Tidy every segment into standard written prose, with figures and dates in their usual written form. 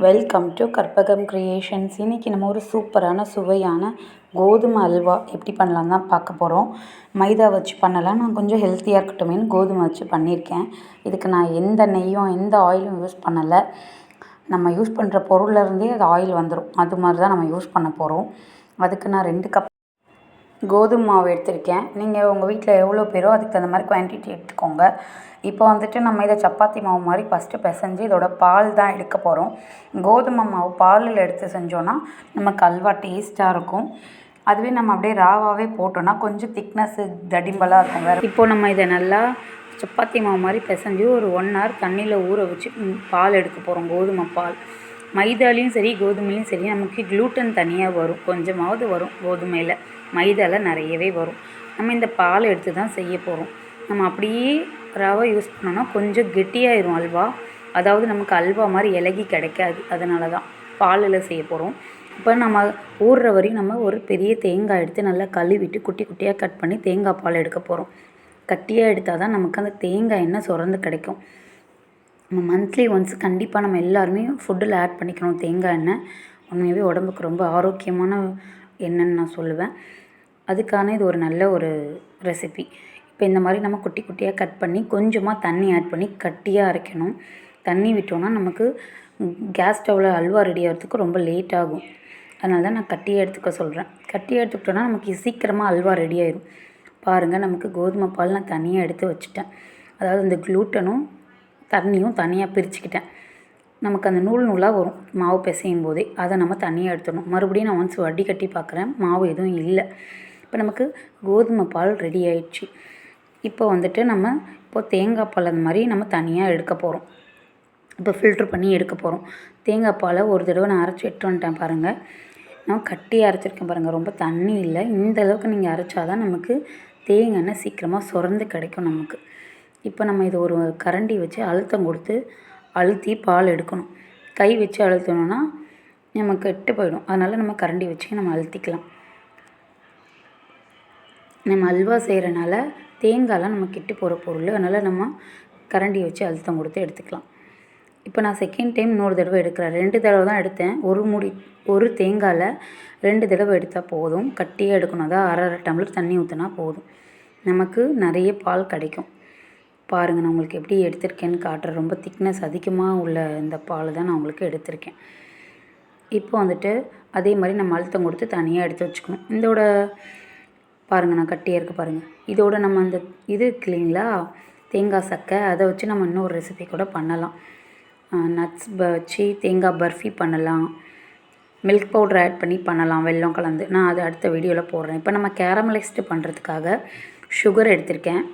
Welcome to Karpagam creations. இன்றைக்கி நம்ம ஒரு சூப்பரான சுவையான கோதுமை அல்வா எப்படி பண்ணலாம் தான் பார்க்க போகிறோம். மைதா வச்சு பண்ணலாம். நான் கொஞ்சம் ஹெல்த்தியாக இருக்கட்டுமேனு கோதுமை வச்சு பண்ணியிருக்கேன். இதுக்கு நான் எந்த நெய்யும் எந்த ஆயிலும் யூஸ் பண்ணலை. நம்ம யூஸ் பண்ணுற பொருள்லேருந்தே அது ஆயில் வந்துடும். அது மாதிரி தான் நம்ம யூஸ் பண்ண போகிறோம். அதுக்கு நான் 2 கப் கோதுமை மாவு எடுத்திருக்கேன். நீங்கள் உங்கள் வீட்டில் எவ்வளோ பேரோ அதுக்கு தகுந்த மாதிரி குவான்டிட்டி எடுத்துக்கோங்க. இப்போ வந்துட்டு நம்ம இதை சப்பாத்தி மாவு மாதிரி ஃபஸ்ட்டு பிசைஞ்சு இதோட பால் தான் எடுக்க போகிறோம். கோதுமை மாவு பாலில் எடுத்து செஞ்சோன்னா நமக்கு அல்வா டேஸ்ட்டாக இருக்கும். அதுவே நம்ம அப்படியே ராவாகவே போட்டோன்னா கொஞ்சம் திக்னஸ்ஸு தடிம்பலாக இருக்கும். வேறு இப்போது நம்ம இதை நல்லா சப்பாத்தி மாவு மாதிரி பிசைஞ்சு ஒரு 1 hour தண்ணியில் ஊற வச்சு பால் எடுக்க போகிறோம். கோதுமை பால். மைதாலையும் சரி கோதுமையிலையும் சரி நமக்கு க்ளூட்டன் தனியாக வரும். கொஞ்சமாவது வரும். கோதுமையில் மைதாவில் நிறையவே வரும். நம்ம இந்த பால் எடுத்து தான் செய்ய போகிறோம். நம்ம அப்படியே ரவை யூஸ் பண்ணோன்னா கொஞ்சம் கெட்டியாயிரும் அல்வா. அதாவது நமக்கு அல்வா மாதிரி இலகி கிடைக்காது. அதனால தான் பாலில் செய்ய போகிறோம். இப்போ நம்ம ஊறுற வரையும் நம்ம ஒரு பெரிய தேங்காய் எடுத்து நல்லா கழுவிட்டு குட்டி குட்டியாக கட் பண்ணி தேங்காய் பால் எடுக்க போகிறோம். கட்டியாக எடுத்தால் தான் நமக்கு அந்த தேங்காய் எண்ணெய் சுரந்து கிடைக்கும். நம்ம மந்த்லி ஒன்ஸ் கண்டிப்பாக நம்ம எல்லாருமே ஃபுட்டில் ஆட் பண்ணிக்கணும் தேங்காய் எண்ணெய். உண்மையாகவே உடம்புக்கு ரொம்ப ஆரோக்கியமான எண்ணெய்ன்னு நான் சொல்லுவேன். அதுக்கான இது ஒரு நல்ல ஒரு ரெசிபி. இப்போ இந்த மாதிரி நம்ம குட்டி குட்டியாக கட் பண்ணி கொஞ்சமாக தண்ணி ஆட் பண்ணி கட்டியாக அரைக்கணும். தண்ணி விட்டோன்னா நமக்கு கேஸ் ஸ்டவ்வில் அல்வா ரெடி ஆகிறதுக்கு ரொம்ப லேட் ஆகும். அதனால தான் நான் கட்டியாக எடுத்துக்க சொல்கிறேன். கட்டியாக எடுத்துக்கிட்டோன்னா நமக்கு சீக்கிரமாக அல்வா ரெடி ஆயிடும். பாருங்கள், நமக்கு கோதுமை பால் நான் தனியாக எடுத்து வச்சுட்டேன். அதாவது இந்த க்ளூட்டனும் தண்ணியும் தனியாக பிரிச்சுக்கிட்டேன். நமக்கு அந்த நூல் நூலாக வரும் மாவு பிசையும் போதே. அதை நம்ம தனியாக எடுத்துடணும். மறுபடியும் நான் ஒன்ஸ் வடிகட்டி பார்க்குறேன், மாவு எதுவும் இல்லை. இப்போ நமக்கு கோதுமை பால் ரெடி ஆயிடுச்சு. இப்போ வந்துட்டு நம்ம தேங்காய் பால் அந்த மாதிரி நம்ம தனியாக எடுக்க போகிறோம். இப்போ ஃபில்ட்ரு பண்ணி எடுக்க போகிறோம். தேங்காய் பாலை ஒரு தடவை நான் அரைச்சி எடுத்து வந்துட்டேன் பாருங்கள். நான் கட்டியாக அரைச்சிருக்கேன் பாருங்கள். ரொம்ப தண்ணி இல்லை. இந்த அளவுக்கு நீங்கள் அரைச்சாதான் நமக்கு தேங்காய் எண்ணெய் சீக்கிரமாக சுரந்து கிடைக்கும் நமக்கு. இப்போ நம்ம இது ஒரு கரண்டி வச்சு அழுத்தம் கொடுத்து அழுத்தி பால் எடுக்கணும். கை வச்சு அழுத்தணுன்னா நமக்கு கெட்டு போயிடும். அதனால் நம்ம கரண்டி வச்சு நம்ம அழுத்திக்கலாம். நம்ம அல்வா செய்கிறனால தேங்காயெலாம் நம்ம கெட்டு போகிற பொருள். அதனால் நம்ம கரண்டியை வச்சு அழுத்தம் கொடுத்து எடுத்துக்கலாம். இப்போ நான் செகண்ட் டைம் இன்னொரு தடவை எடுக்கிறேன். 2 தடவை தான் எடுத்தேன். ஒரு தேங்காயில் 2 தடவை எடுத்தால் போதும். கட்டியாக எடுக்கணும். அதான் அரை டம்ளர் தண்ணி ஊற்றினா போதும். நமக்கு நிறைய பால் கிடைக்கும். பாருங்கள், நான் உங்களுக்கு எப்படி எடுத்திருக்கேன்னு காட்டுறேன். ரொம்ப திக்னஸ் அதிகமாக உள்ள இந்த பால் தான் நான் உங்களுக்கு எடுத்திருக்கேன். இப்போ வந்துட்டு அதே மாதிரி நம்ம அழுத்தம் கொடுத்து தனியாக எடுத்து வச்சுக்கணும். இதோட பாருங்கள், நான் கட்டியாக இருக்க பாருங்கள். இதோட நம்ம அந்த இது இருக்கு இல்லைங்களா, தேங்காய் சக்கை, அதை வச்சு நம்ம இன்னொரு ரெசிபி கூட பண்ணலாம். நட்ஸ் வச்சு தேங்காய் பர்ஃபி பண்ணலாம். மில்க் பவுடர் ஆட் பண்ணி பண்ணலாம், வெல்லம் கலந்து. நான் அதை அடுத்த வீடியோவில் போடுறேன். இப்போ நம்ம கேரமலைஸ்டு பண்ணுறதுக்காக சுகர் எடுத்திருக்கேன்.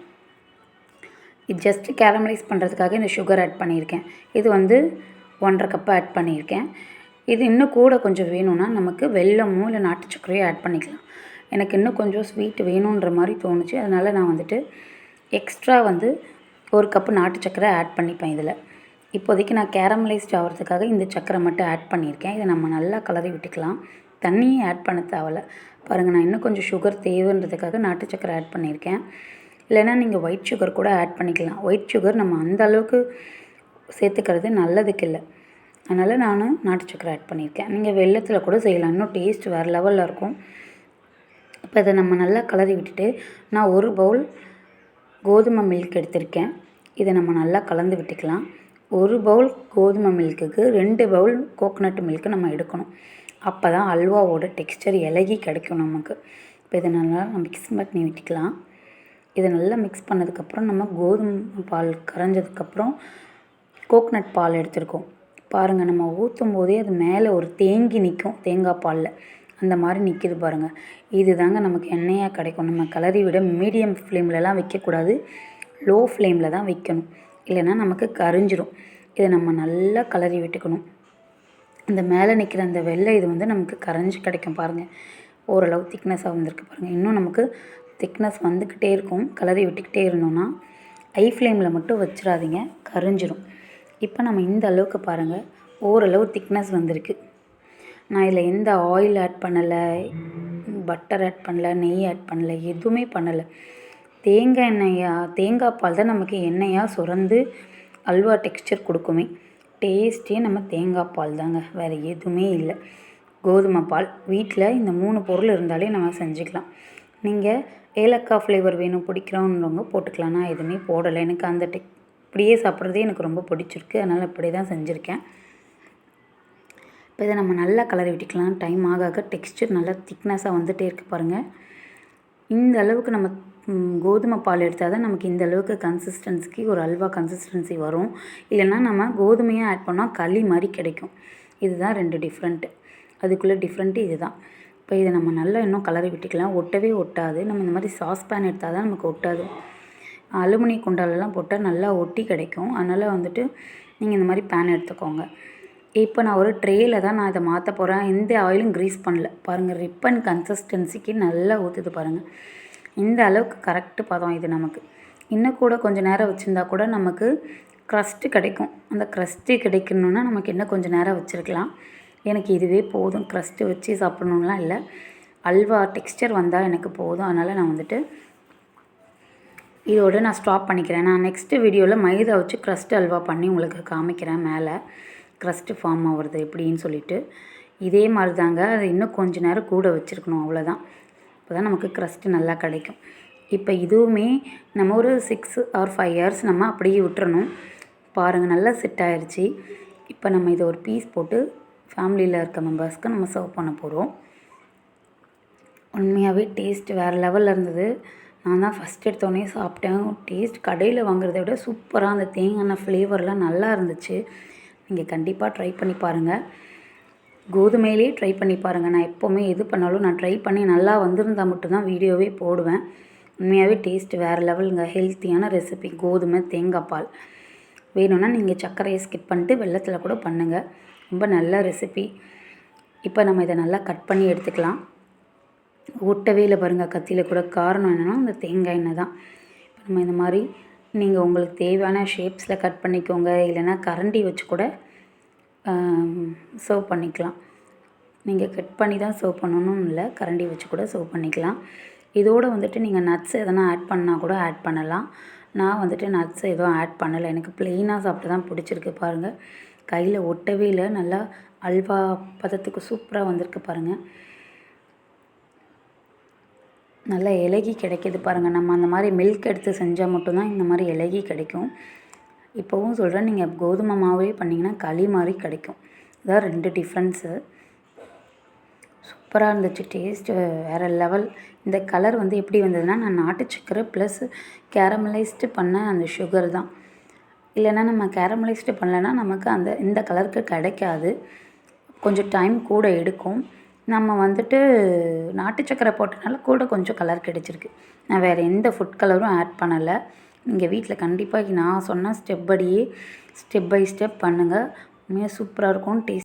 இது ஜஸ்ட்டு கேரமலைஸ் பண்ணுறதுக்காக இந்த சுகர் ஆட் பண்ணியிருக்கேன். இது 1.5 கப் ஆட் பண்ணியிருக்கேன். இது இன்னும் கூட கொஞ்சம் வேணும்னா நமக்கு வெல்லமோ இல்லை நாட்டு சர்க்கரையோ ஆட் பண்ணிக்கலாம். எனக்கு இன்னும் கொஞ்சம் ஸ்வீட் வேணுன்ற மாதிரி தோணுச்சு. அதனால் நான் எக்ஸ்ட்ரா 1 கப்பு நாட்டு சர்க்கரை ஆட் பண்ணிப்பேன் இதில். இப்போதைக்கு நான் கேரமலைஸ்ட் ஆகிறதுக்காக இந்த சர்க்கரை மட்டும் ஆட் பண்ணியிருக்கேன். இதை நம்ம நல்லா கலரி விட்டுக்கலாம். தண்ணியும் ஆட் பண்ண தேவையில்ல. பாருங்கள், நான் இன்னும் கொஞ்சம் சுகர் தேவைன்றதுக்காக நாட்டு சர்க்கரை ஆட் பண்ணியிருக்கேன். இல்லைனா நீங்கள் ஒயிட் சுகர் கூட ஆட் பண்ணிக்கலாம். ஒயிட் சுகர் நம்ம அந்த அளவுக்கு சேர்த்துக்கிறது நல்லதுக்கு இல்லை. அதனால் நான் நாட்டு சர்க்கரை ஆட் பண்ணியிருக்கேன். நீங்கள் வெல்லத்தில் கூட செய்யலாம். இன்னும் டேஸ்ட் வேறு லெவலில் இருக்கும். இப்போ இதை நம்ம நல்லா கலரி விட்டுட்டு நான் 1 பவுல் கோதுமை மில்க் எடுத்திருக்கேன். இதை நம்ம நல்லா கலந்து விட்டுக்கலாம். 1 பவுல் கோதுமை மில்க்குக்கு 2 பவுல் கோகோனட் மில்க்கு நம்ம எடுக்கணும். அப்போ தான் அல்வாவோட டெக்ஸ்டர் இலகி கிடைக்கும் நமக்கு. இப்போ இதை நல்லா மிக்ஸ் பண்ணி விட்டுக்கலாம். இதை நல்லா மிக்ஸ் பண்ணதுக்கப்புறம் நம்ம கோதுமை பால் கரைஞ்சதுக்கப்புறம் கோகோனட் பால் எடுத்துருக்கோம். பாருங்கள், நம்ம ஊற்றும் போதே அது மேலே ஒரு தேங்கி நிற்கும். தேங்காய் பாலில் அந்த மாதிரி நிற்கிது பாருங்கள். இது தாங்க நமக்கு எண்ணெயாக கிடைக்கும். நம்ம கலரி விட மீடியம் ஃப்ளேம்லலாம் வைக்கக்கூடாது, லோ ஃப்ளேமில் தான் வைக்கணும். இல்லைன்னா நமக்கு கரிஞ்சிரும். இதை நம்ம நல்லா கலரி விட்டுக்கணும். இந்த மேலே நிற்கிற அந்த வெள்ளை இது நமக்கு கரைஞ்சி கிடைக்கும். பாருங்கள், ஓரளவு திக்னஸாக வந்திருக்கு பாருங்கள். இன்னும் நமக்கு திக்னஸ் வந்துக்கிட்டே இருக்கும். கலரி விட்டுக்கிட்டே இருந்தோன்னா ஹை ஃப்ளேமில் மட்டும் வச்சிடாதீங்க, கரிஞ்சிரும். இப்போ நம்ம இந்த அளவுக்கு பாருங்கள், ஓரளவு திக்னஸ் வந்திருக்கு. நான் இதில் எந்த ஆயில் ஆட் பண்ணலை, பட்டர் ஆட் பண்ணலை, நெய் ஆட் பண்ணலை, எதுவுமே பண்ணலை. தேங்காய் பால் தான் நமக்கு எண்ணெயாக சுரந்து அல்வா டெக்ஸ்சர் கொடுக்குமே. டேஸ்ட்டே நம்ம தேங்காய் பால் தாங்க, வேறு எதுவுமே இல்லை. கோதுமை பால் வீட்டில் இந்த 3 பொருள் இருந்தாலே நம்ம செஞ்சுக்கலாம். நீங்கள் ஏலக்காய் ஃப்ளேவர் வேணும் பிடிக்கிறோன்றவங்க போட்டுக்கலாம். நான் எதுவுமே போடலை. எனக்கு அந்த இப்படியே சாப்பிட்றதே எனக்கு ரொம்ப பிடிச்சிருக்கு. அதனால் இப்படி தான் செஞ்சுருக்கேன். இப்போ இதை நம்ம நல்லா கலரி விட்டுக்கலாம். டைம் ஆக ஆக டெக்ஸ்சர் நல்லா திக்னஸாக வந்துகிட்டே இருக்குது பாருங்கள். இந்த அளவுக்கு நம்ம கோதுமை பால் எடுத்தால் தான் நமக்கு இந்த அளவுக்கு கன்சிஸ்டன்சிக்கு ஒரு அல்வா கன்சிஸ்டன்சி வரும். இல்லைன்னா நம்ம கோதுமையாக ஆட் பண்ணால் களி மாதிரி கிடைக்கும். இதுதான் 2 டிஃப்ரெண்ட்டு. அதுக்குள்ளே டிஃப்ரெண்ட்டு இது தான். இப்போ இதை நம்ம நல்லா இன்னும் கலரி விட்டுக்கலாம். ஒட்டவே ஒட்டாது. நம்ம இந்த மாதிரி சாஸ் பேன் எடுத்தால் தான் நமக்கு ஒட்டாது. அலுமினிய குண்டாலெலாம் போட்டால் நல்லா ஒட்டி கிடைக்கும். அதனால் வந்துட்டு நீங்கள் இந்த மாதிரி பேன் எடுத்துக்கோங்க. இப்போ நான் ஒரு ட்ரேயில் தான் நான் இதை மாற்ற போகிறேன். எந்த ஆயிலும் க்ரீஸ் பண்ணல. பாருங்கள், ரிப்பன் கன்சிஸ்டன்சிக்கு நல்லா ஊற்றுது பாருங்கள். இந்த அளவுக்கு கரெக்டு பதம் இது நமக்கு. இன்னும் கூட கொஞ்சம் நேரம் வச்சுருந்தா கூட நமக்கு க்ரஸ்ட்டு கிடைக்கும். அந்த க்ரஸ்ட்டு கிடைக்கணுன்னா நமக்கு இன்னும் கொஞ்சம் நேரம் வச்சுருக்கலாம். எனக்கு இதுவே போதும். க்ரஸ்ட்டு வச்சு சாப்பிட்ணுன்லாம் இல்லை, அல்வா டெக்ஸ்சர் வந்தால் எனக்கு போதும். அதனால் நான் வந்துட்டு இதோடு நான் ஸ்டாப் பண்ணிக்கிறேன். நான் நெக்ஸ்ட்டு வீடியோவில் மைதா வச்சு க்ரஸ்ட் அல்வா பண்ணி உங்களுக்கு காமிக்கிறேன். மேலே க்ரஸ்ட்டு ஃபார்ம் ஆகுறது எப்படின்னு சொல்லிவிட்டு. இதே மாதிரி தாங்க, அது இன்னும் கொஞ்சம் நேரம் கூட வச்சுருக்கணும், அவ்வளோதான். அப்போ தான் நமக்கு க்ரஸ்ட்டு நல்லா கிடைக்கும். இப்போ இதுவுமே நம்ம ஒரு 6 or 5 hours நம்ம அப்படியே விட்டுறணும். பாருங்கள், நல்லா செட் ஆகிடுச்சி. இப்போ நம்ம இதை ஒரு பீஸ் போட்டு ஃபேமிலியில் இருக்க மெம்பர்ஸ்க்கு நம்ம சர்வ் பண்ண போகிறோம். உண்மையாகவே டேஸ்ட் வேறு லெவலில் இருந்தது. நான் தான் ஃபஸ்ட் எடுத்தோடனே சாப்பிட்டேன். டேஸ்ட் கடையில் வாங்குறத விட சூப்பராக அந்த தேங்காய் எண்ணெய் ஃப்ளேவர்லாம் நல்லா இருந்துச்சு. நீங்கள் கண்டிப்பாக ட்ரை பண்ணி பாருங்கள். கோதுமையிலே ட்ரை பண்ணி பாருங்கள். நான் எப்போவுமே எது பண்ணாலும் நான் ட்ரை பண்ணி நல்லா வந்திருந்தால் மட்டும்தான் வீடியோவே போடுவேன். உண்மையாகவே டேஸ்ட் வேறு லெவலுங்க. ஹெல்த்தியான ரெசிபி கோதுமை தேங்காய் பால். வேணும்னா நீங்கள் சர்க்கரையை ஸ்கிப் பண்ணிட்டு வெல்லத்தில் கூட பண்ணுங்கள். ரொம்ப நல்ல ரெசிபி. இப்போ நம்ம இதை நல்லா கட் பண்ணி எடுத்துக்கலாம். ஒட்டவே இல்லை பாருங்கள் கத்தியில் கூட. காரணம் என்னென்னா அந்த தேங்காய் எண்ணெய் தான். இப்போ நம்ம இந்த மாதிரி நீங்கள் உங்களுக்கு தேவையான ஷேப்ஸில் கட் பண்ணிக்கோங்க. இல்லைனா கரண்டி வச்சு கூட சர்வ் பண்ணிக்கலாம். நீங்கள் கட் பண்ணி தான் சர்வ் பண்ணணும்னு இல்லை, கரண்டி வச்சு கூட சர்வ் பண்ணிக்கலாம். இதோடு வந்துட்டு நீங்கள் நட்ஸ் எதனா ஆட் பண்ணால் கூட ஆட் பண்ணலாம். நான் வந்துட்டு நட்ஸ் எதுவும் ஆட் பண்ணலை. எனக்கு ப்ளெயினாக சாப்பிட்டு தான் பிடிச்சிருக்கு. பாருங்கள், கையில் ஒட்டவே இல்லை. நல்லா அல்வா பதத்துக்கு சூப்பராக வந்திருக்கு பாருங்கள். நல்லா இலகி கிடைக்கிது பாருங்கள். நம்ம அந்த மாதிரி மில்க் எடுத்து செஞ்சால் மட்டும்தான் இந்த மாதிரி இலகி கிடைக்கும். இப்போவும் சொல்கிறேன், நீங்கள் கோதுமை மாவே பண்ணிங்கன்னா களி மாதிரி கிடைக்கும். இதான் 2 டிஃப்ரென்ஸு. சூப்பராக இருந்துச்சு. டேஸ்ட்டு வேறு லெவல். இந்த கலர் வந்து எப்படி வந்ததுன்னா, நான் நாட்டு சக்கரை ப்ளஸ் கேரமலைஸ்டு பண்ண அந்த சுகர் தான். இல்லைன்னா நம்ம கேரமலைஸ்டு பண்ணலைன்னா நமக்கு இந்த கலருக்கு கிடைக்காது. கொஞ்சம் டைம் கூட எடுக்கும். நம்ம வந்துட்டு நாட்டு சக்கரை போட்டனால கூட கொஞ்சம் கலர் கிடைச்சிருக்கு. நான் வேறு எந்த ஃபுட் கலரும் ஆட் பண்ணலை. நீங்கள் வீட்டில் கண்டிப்பாக நான் சொன்ன ஸ்டெப் பை ஸ்டெப் பண்ணுங்கள். உண்மையாக சூப்பராக இருக்கும். டேஸ்ட்